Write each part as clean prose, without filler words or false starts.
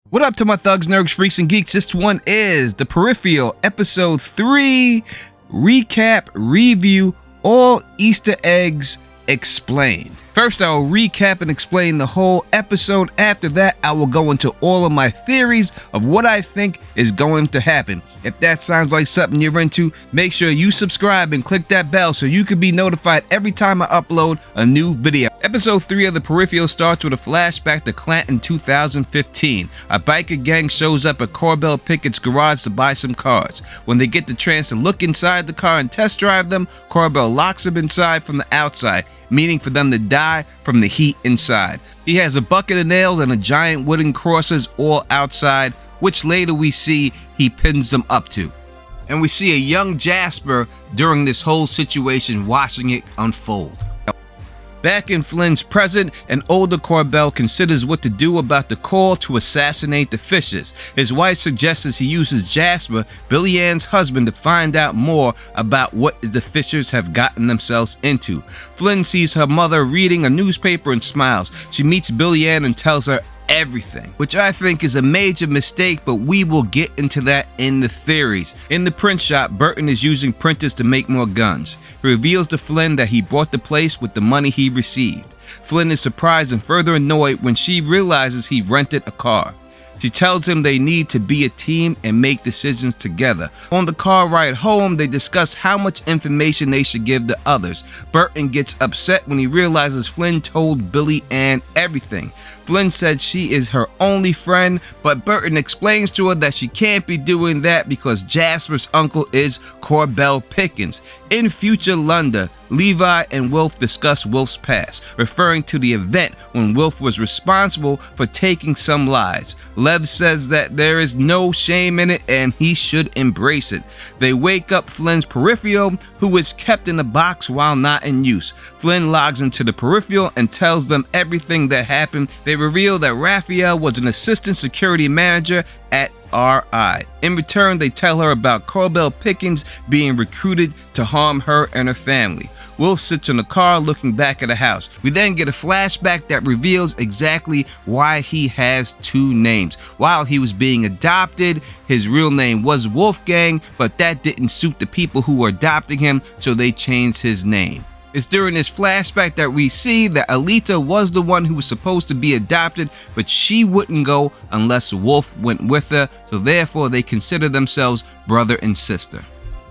What up to my thugs, nerds, freaks, and geeks? This one is the Peripheral Episode 3 Recap Review All Easter Eggs Explained. First, I will recap and explain the whole episode. After that, I will go into all of my theories of what I think is going to happen. If that sounds like something you're into, make sure you subscribe and click that bell so you can be notified every time I upload a new video. Episode 3 of the Peripheral starts with a flashback to Clanton 2015. A biker gang shows up at Corbell Pickett's garage to buy some cars. When they get the chance to look inside the car and test drive them, Corbell locks them inside from the outside, meaning for them to die from the heat inside. He has a bucket of nails and a giant wooden crosses all outside, which later we see he pins them up to. And we see a young Jasper during this whole situation watching it unfold. Back in Flynn's present, an older Corbell considers what to do about the call to assassinate the Fishers. His wife suggests he uses Jasper, Billy Ann's husband, to find out more about what the Fishers have gotten themselves into. Flynn sees her mother reading a newspaper and smiles. She meets Billy Ann and tells her everything, which I think is a major mistake, but we will get into that in the theories. In the print shop, Burton is using printers to make more guns. He reveals to Flynn that he bought the place with the money he received. Flynn is surprised and further annoyed when she realizes he rented a car. She tells him they need to be a team and make decisions together. On the car ride home, they discuss how much information they should give to others. Burton gets upset when he realizes Flynn told Billy Ann everything. Flynn said she is her only friend, but Burton explains to her that she can't be doing that because Jasper's uncle is Corbell Pickens. In future London, Levi and Wilf discuss Wilf's past, referring to the event when Wilf was responsible for taking some lives. Lev says that there is no shame in it and he should embrace it. They wake up Flynn's Peripheral, who is kept in a box while not in use. Flynn logs into the Peripheral and tells them everything that happened. They reveal that Raphael was an assistant security manager at RI. In return, they tell her about Corbell Pickens being recruited to harm her and her family. Wilf sits in the car looking back at the house. We then get a flashback that reveals exactly why he has two names. While he was being adopted, his real name was Wolfgang, but that didn't suit the people who were adopting him, so they changed his name. It's during this flashback that we see that Alita was the one who was supposed to be adopted, but she wouldn't go unless Wolf went with her, so therefore they consider themselves brother and sister.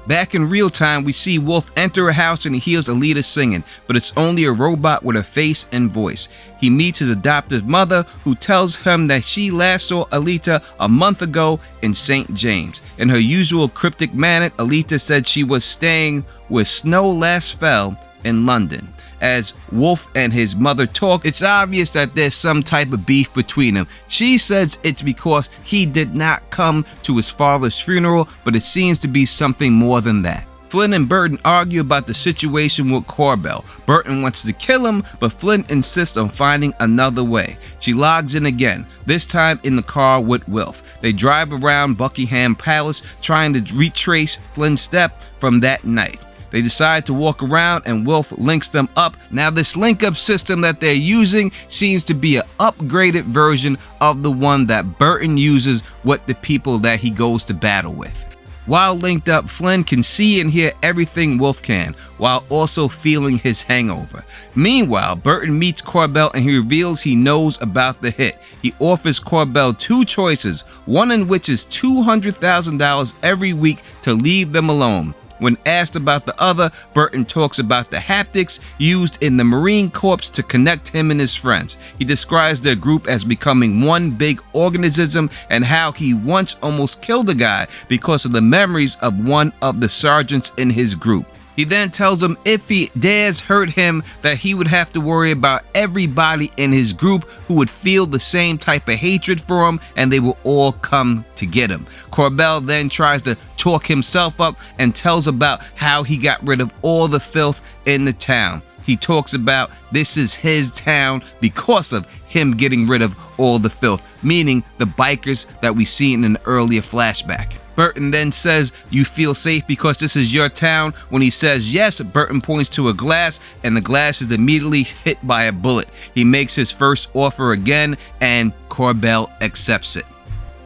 Back in real time, we see Wolf enter a house and he hears Alita singing, but it's only a robot with a face and voice. He meets his adoptive mother, who tells him that she last saw Alita a month ago in St. James. In her usual cryptic manner, Alita said she was staying where snow last fell in London. As Wolf and his mother talk, it's obvious that there's some type of beef between them. She says it's because he did not come to his father's funeral, but it seems to be something more than that. Flynn and Burton argue about the situation with Corbell. Burton wants to kill him, but Flynn insists on finding another way. She logs in again, this time in the car with Wilf. They drive around Buckingham Palace trying to retrace Flynn's step from that night. They decide to walk around and Wilf links them up. Now this link-up system that they're using seems to be an upgraded version of the one that Burton uses with the people that he goes to battle with. While linked up, Flynn can see and hear everything Wilf can, while also feeling his hangover. Meanwhile, Burton meets Corbell and he reveals he knows about the hit. He offers Corbell two choices, one in which is $200,000 every week to leave them alone. When asked about the other, Burton talks about the haptics used in the Marine Corps to connect him and his friends. He describes their group as becoming one big organism and how he once almost killed a guy because of the memories of one of the sergeants in his group. He then tells him if he dares hurt him that he would have to worry about everybody in his group who would feel the same type of hatred for him and they will all come to get him. Corbell then tries to talk himself up and tells about how he got rid of all the filth in the town. He talks about this is his town because of him getting rid of all the filth, meaning the bikers that we seen in an earlier flashback. Burton then says, "You feel safe because this is your town?" When he says yes, Burton points to a glass and the glass is immediately hit by a bullet. He makes his first offer again and Corbell accepts it.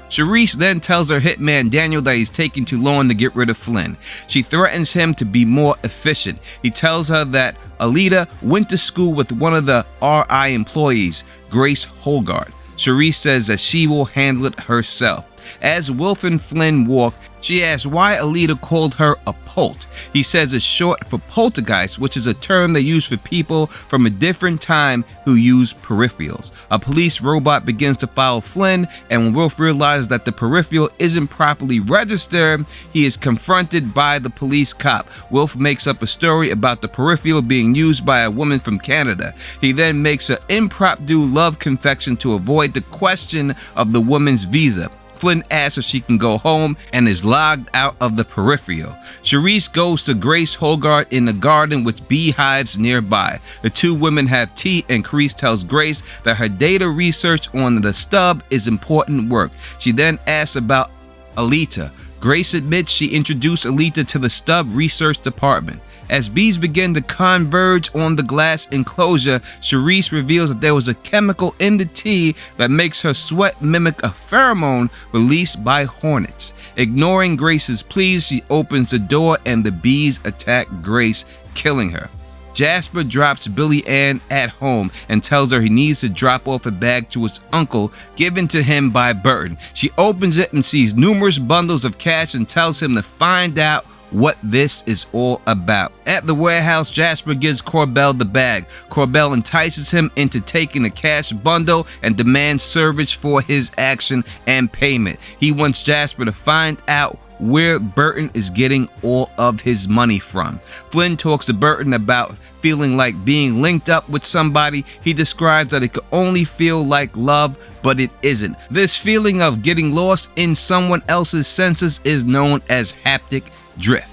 Charisse then tells her hitman Daniel that he's taking too long to get rid of Flynn. She threatens him to be more efficient. He tells her that Alita went to school with one of the RI employees, Grace Holgard. Charisse says that she will handle it herself. As Wilf and Flynn walk, she asks why Alita called her a Polt. He says it's short for poltergeist, which is a term they use for people from a different time who use peripherals. A police robot begins to follow Flynn, and when Wilf realizes that the peripheral isn't properly registered, he is confronted by the police cop. Wilf makes up a story about the peripheral being used by a woman from Canada. He then makes an impromptu love confession to avoid the question of the woman's visa. Flynn asks if she can go home and is logged out of the peripheral. Charisse goes to Grace Holgard in the garden with beehives nearby. The two women have tea, and Charisse tells Grace that her data research on the stub is important work. She then asks about Alita. Grace admits she introduced Alita to the stub research department. As bees begin to converge on the glass enclosure, Charisse reveals that there was a chemical in the tea that makes her sweat mimic a pheromone released by hornets. Ignoring Grace's pleas, she opens the door and the bees attack Grace, killing her. Jasper drops Billy Ann at home and tells her he needs to drop off a bag to his uncle given to him by Burton. She opens it and sees numerous bundles of cash and tells him to find out what this is all about. At the warehouse, Jasper gives Corbell the bag. Corbell entices him into taking a cash bundle and demands service for his action and payment. He wants Jasper to find out where Burton is getting all of his money from. Flynn talks to Burton about feeling like being linked up with somebody. He describes that it could only feel like love, but it isn't. This feeling of getting lost in someone else's senses is known as haptic drift.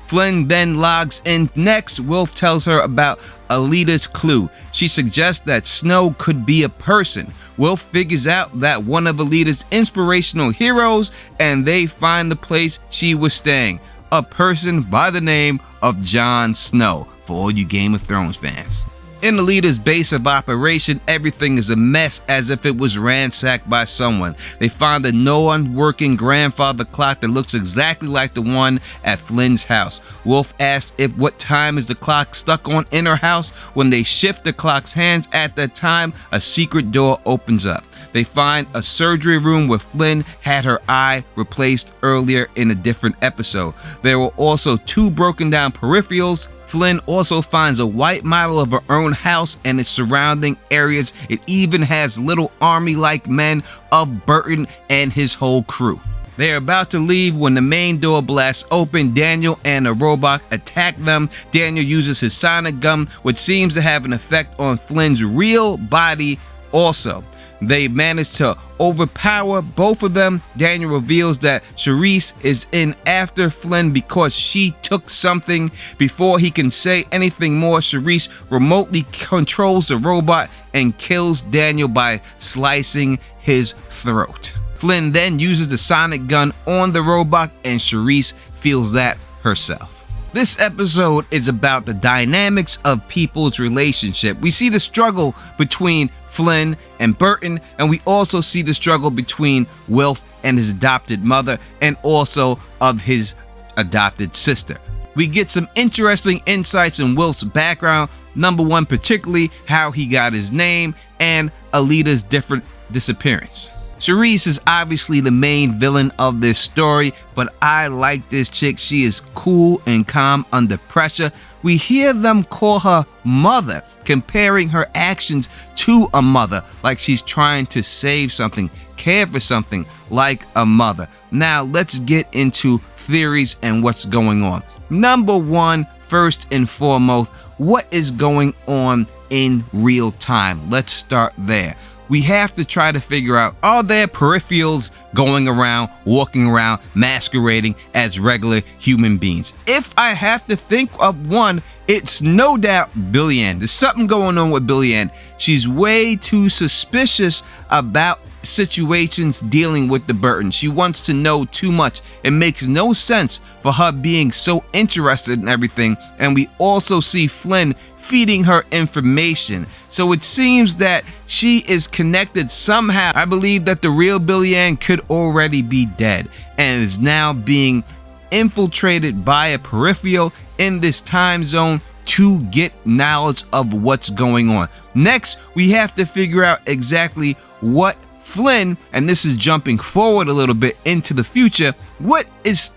Flynn then logs in next. Wilf tells her about Alita's clue. She suggests that Snow could be a person. Wilf figures out that one of Alita's inspirational heroes, and they find the place she was staying. A person by the name of Jon Snow, for all you Game of Thrones fans. In Alita's base of operation, everything is a mess, as if it was ransacked by someone. They find a non-working grandfather clock that looks exactly like the one at Flynn's house. Wilf asks what time is the clock stuck on in her house. When they shift the clock's hands at that time, a secret door opens up. They find a surgery room where Flynn had her eye replaced earlier in a different episode. There were also two broken down peripherals. Flynn also finds a white model of her own house and its surrounding areas. It even has little army-like men of Burton and his whole crew. They are about to leave when the main door blasts open. Daniel and a robot attack them. Daniel uses his sonic gun, which seems to have an effect on Flynn's real body also. They manage to overpower both of them. Daniel reveals that Charisse is in after Flynn because she took something. Before he can say anything more, Charisse remotely controls the robot and kills Daniel by slicing his throat. Flynn then uses the sonic gun on the robot, and Charisse feels that herself. This episode is about the dynamics of people's relationship. We see the struggle between Flynn and Burton, and we also see the struggle between Wilf and his adopted mother, and also of his adopted sister. We get some interesting insights in Wilf's background. Number one, particularly how he got his name and Alita's different disappearance. Charisse is obviously the main villain of this story, but I like this chick. She is cool and calm under pressure. We hear them call her mother, comparing her actions to a mother, like she's trying to save something, care for something like a mother. Now let's get into theories and what's going on. Number one, first and foremost, what is going on in real time? Let's start there. We have to try to figure out, are there peripherals going around, walking around, masquerading as regular human beings? If I have to think of one, it's no doubt Billy Ann. There's something going on with Billy Ann. She's way too suspicious about situations dealing with the Burtons. She wants to know too much. It makes no sense for her being so interested in everything. And we also see Flynn feeding her information. So it seems that she is connected somehow. I believe that the real Billy Ann could already be dead and is now being infiltrated by a peripheral in this time zone to get knowledge of what's going on. Next, we have to figure out exactly what Flynn, and this is jumping forward a little bit into the future,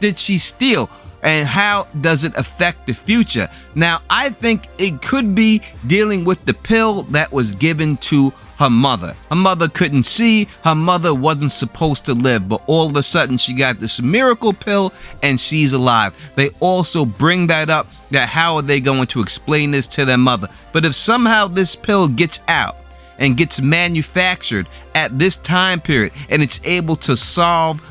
did she steal? And how does it affect the future? Now, I think it could be dealing with the pill that was given to her mother. Her mother couldn't see, her mother wasn't supposed to live, but all of a sudden she got this miracle pill and she's alive. They also bring that up, that how are they going to explain this to their mother? But if somehow this pill gets out and gets manufactured at this time period and it's able to solve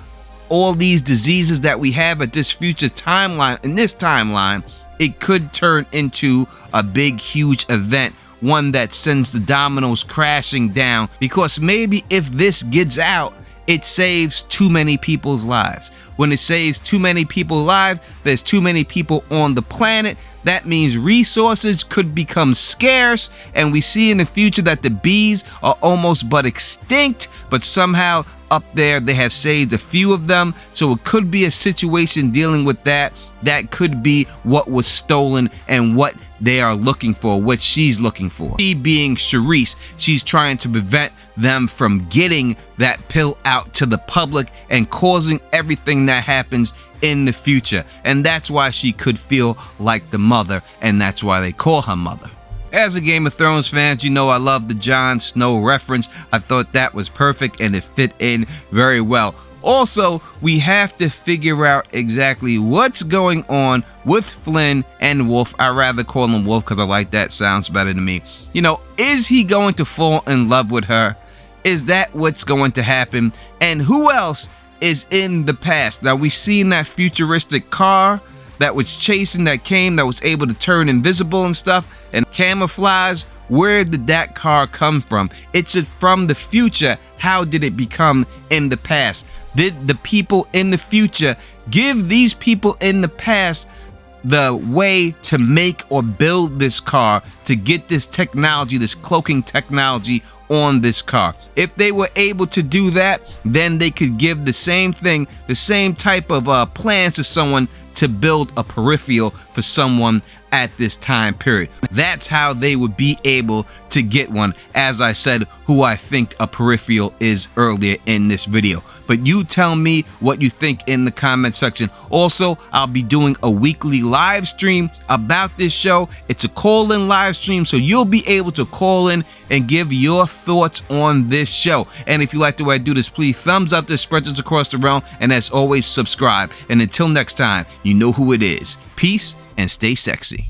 all these diseases that we have at this future timeline, in this timeline, it could turn into a big, huge event, one that sends the dominoes crashing down, because maybe if this gets out, it saves too many people's lives. When it saves too many people's lives, there's too many people on the planet. That means resources could become scarce, and we see in the future that the bees are almost but extinct, but somehow up there they have saved a few of them. So it could be a situation dealing with that. That could be what was stolen and what they are looking for, what she's looking for. She being Charisse, she's trying to prevent them from getting that pill out to the public and causing everything that happens in the future. And that's why she could feel like the mother, and that's why they call her mother. As a Game of Thrones fan, you know I love the Jon Snow reference. I thought that was perfect and it fit in very well. Also, we have to figure out exactly what's going on with Flynn and Wolf. I rather call him Wolf because I like that, sounds better to me. You know, is he going to fall in love with her? Is that what's going to happen? And who else is in the past? Now, we've seen that futuristic car that was chasing, that was able to turn invisible and stuff and camouflage. Where did that car come from? It's from the future. How did it become in the past? Did the people in the future give these people in the past the way to make or build this car, to get this technology, this cloaking technology on this car? If they were able to do that, then they could give the same thing, the same type of plans to someone to build a peripheral for someone at this time period. That's how they would be able to get one, as I said, who I think a peripheral is earlier in this video. But you tell me what you think in the comment section. Also, I'll be doing a weekly live stream about this show. It's a call-in live stream, so you'll be able to call in and give your thoughts on this show. And if you like the way I do this, please thumbs up this, spread this across the realm, and as always, subscribe. And until next time, you know who it is. Peace and stay sexy.